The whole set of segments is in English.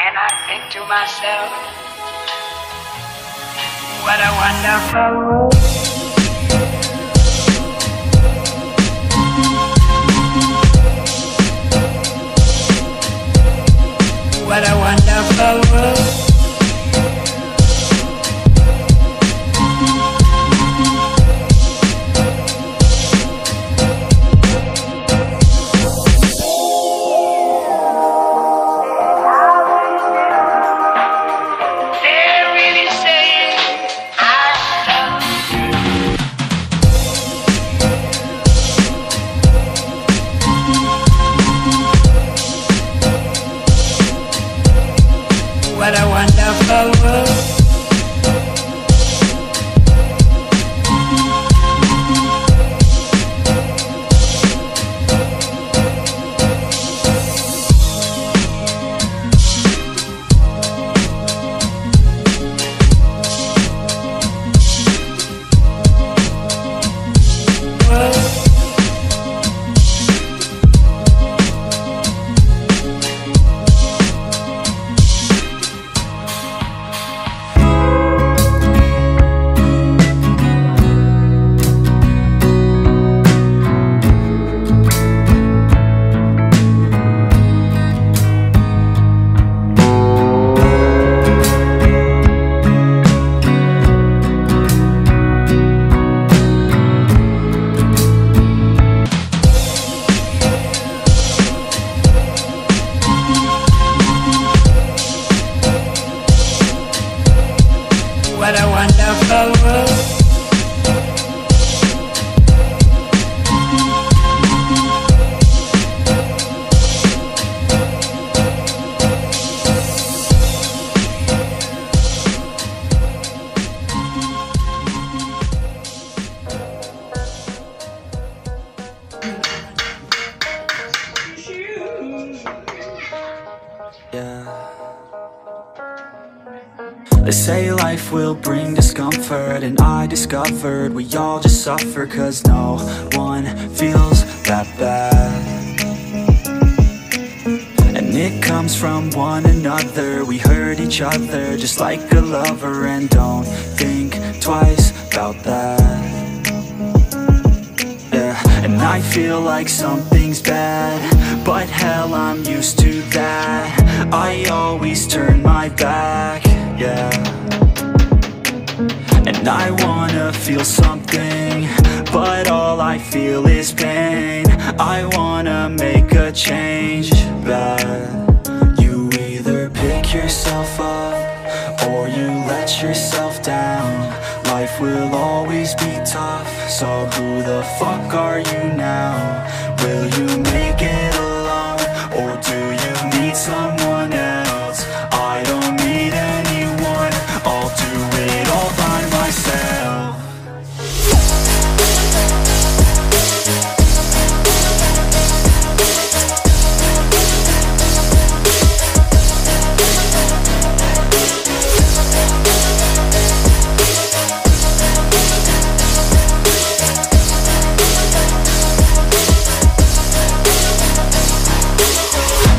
And I think to myself, what a wonderful world. What a wonderful world. What a wonderful world. What a wonderful world. They say life will bring discomfort, and I discovered we all just suffer, 'cause no one feels that bad. And it comes from one another, we hurt each other just like a lover, and don't think twice about that. Yeah, and I feel like something's bad, but hell, I'm used to that. I always turn my back, yeah. And I wanna feel something, but all I feel is pain. I wanna make a change, but you either pick yourself up or you let yourself down. Life will always be tough, so who the fuck are you now? Will you make it alone, or do you need someone else? I don't need anyone, I'll do it all by myself.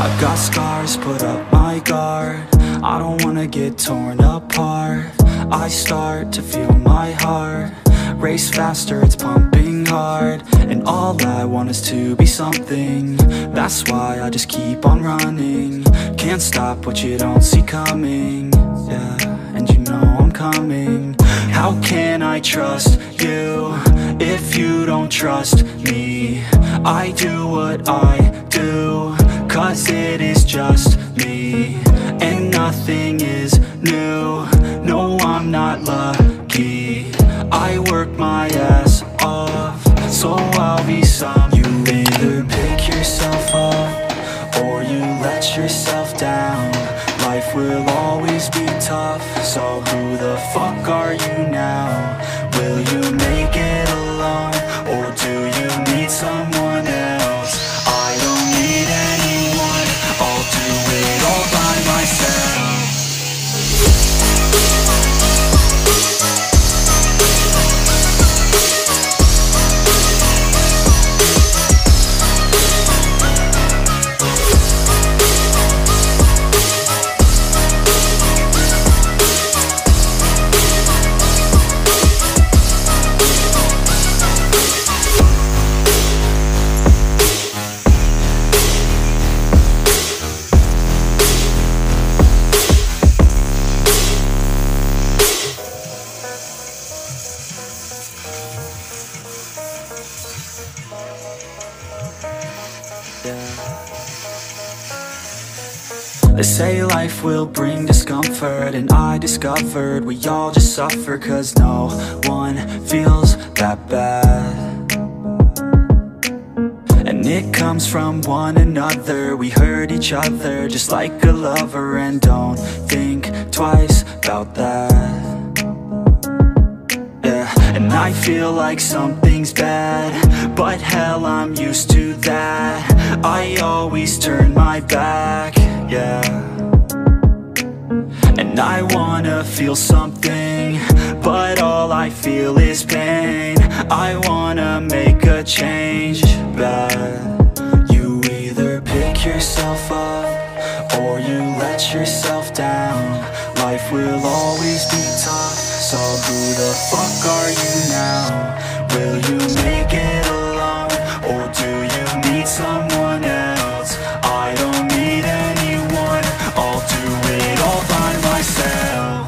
I've got scars, put up my guard. I don't wanna get torn apart. I start to feel my heart race faster, it's pumping hard. And all I want is to be something. That's why I just keep on running. Can't stop what you don't see coming. Yeah, and you know I'm coming. How can I trust you if you don't trust me? I do what I do, 'cause it is just me, and nothing is new. No, I'm not lucky. I work my ass off, so I'll be some. You They say life will bring discomfort, and I discovered we all just suffer, 'cause no one feels that bad. And it comes from one another. We hurt each other just like a lover, and don't think twice about that. Yeah, and I feel like something's bad, but hell, I'm used to that. I always turn my back, yeah. And I wanna feel something, but all I feel is pain. I wanna make a change, but you either pick yourself up or you let yourself down. Life will always be tough, so who the fuck are you now? Will you make it alone, or do you need someone else? I don't need anyone, I'll do it all by myself.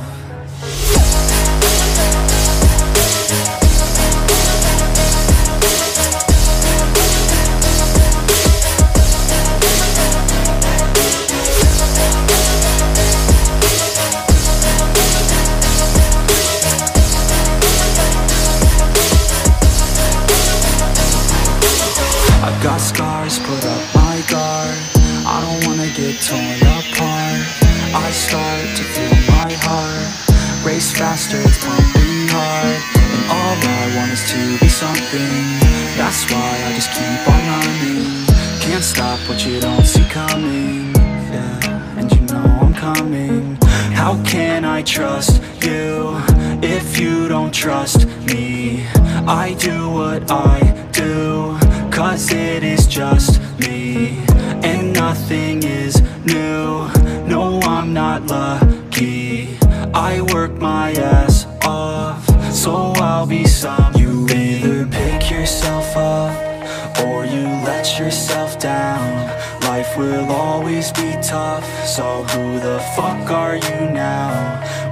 I've got scars, put up my guard. I don't wanna get torn apart. I start to feel my heart race faster, it's pumping hard. And all I want is to be something. That's why I just keep on running. Can't stop what you don't see coming. Yeah, and you know I'm coming. How can I trust you if you don't trust me? I do what I do, 'cause it is just me, and nothing is new. No, I'm not lucky. I work my ass off, so I'll be some. You either pick yourself up or you let yourself down. Life will always be tough, so who the fuck are you now?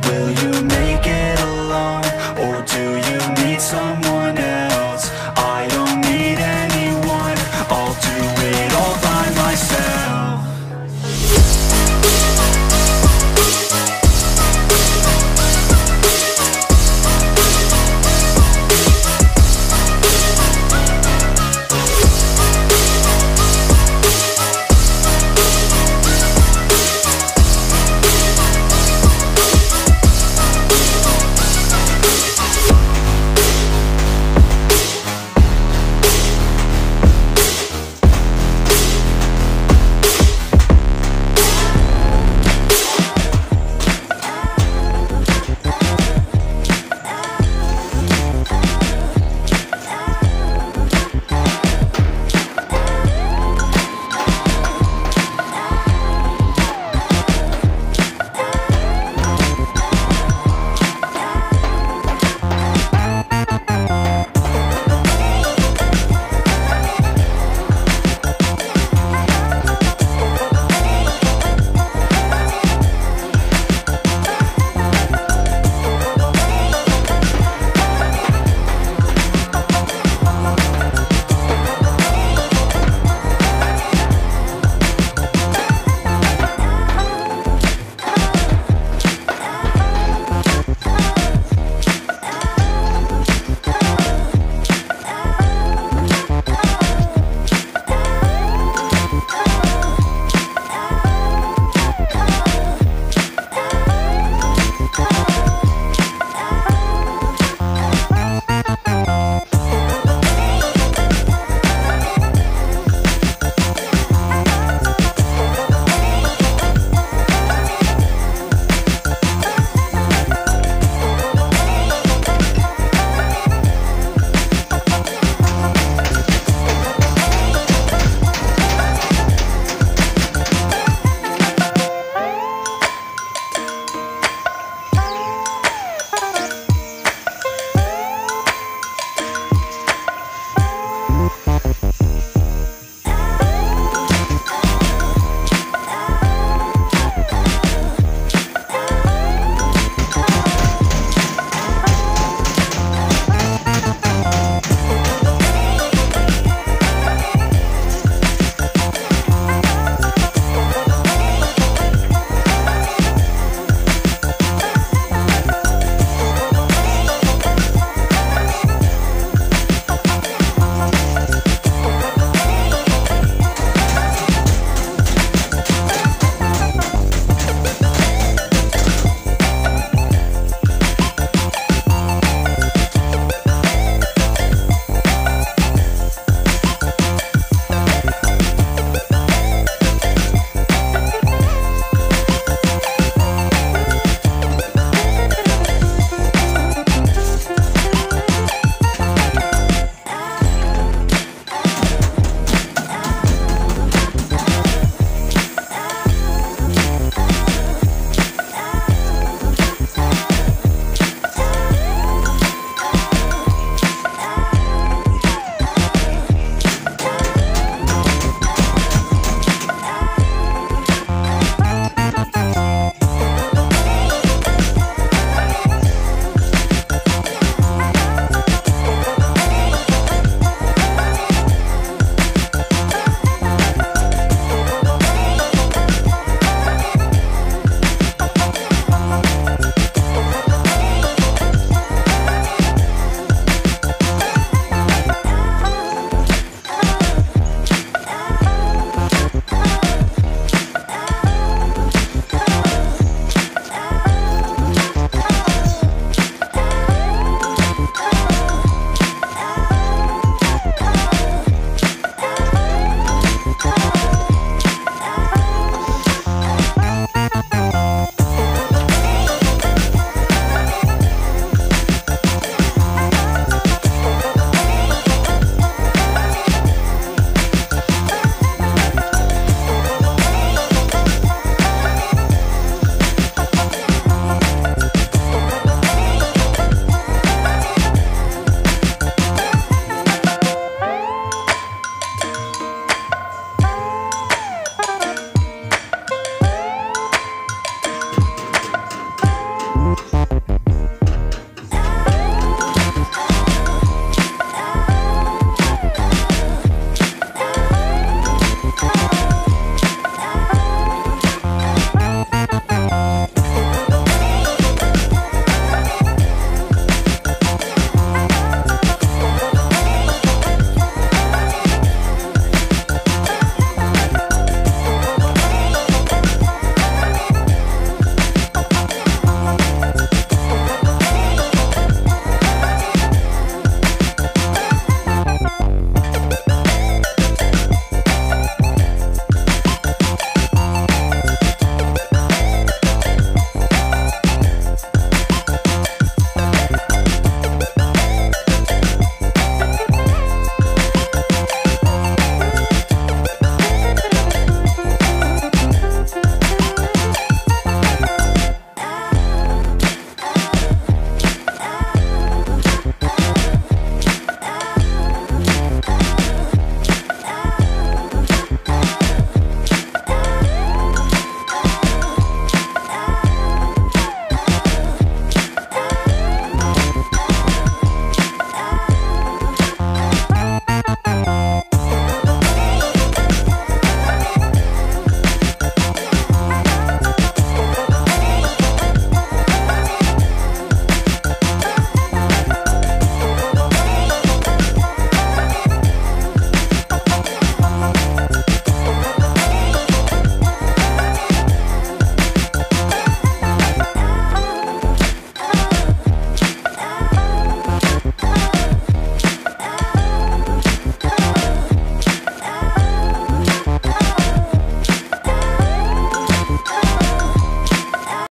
Will you make it alone, or do you need someone else?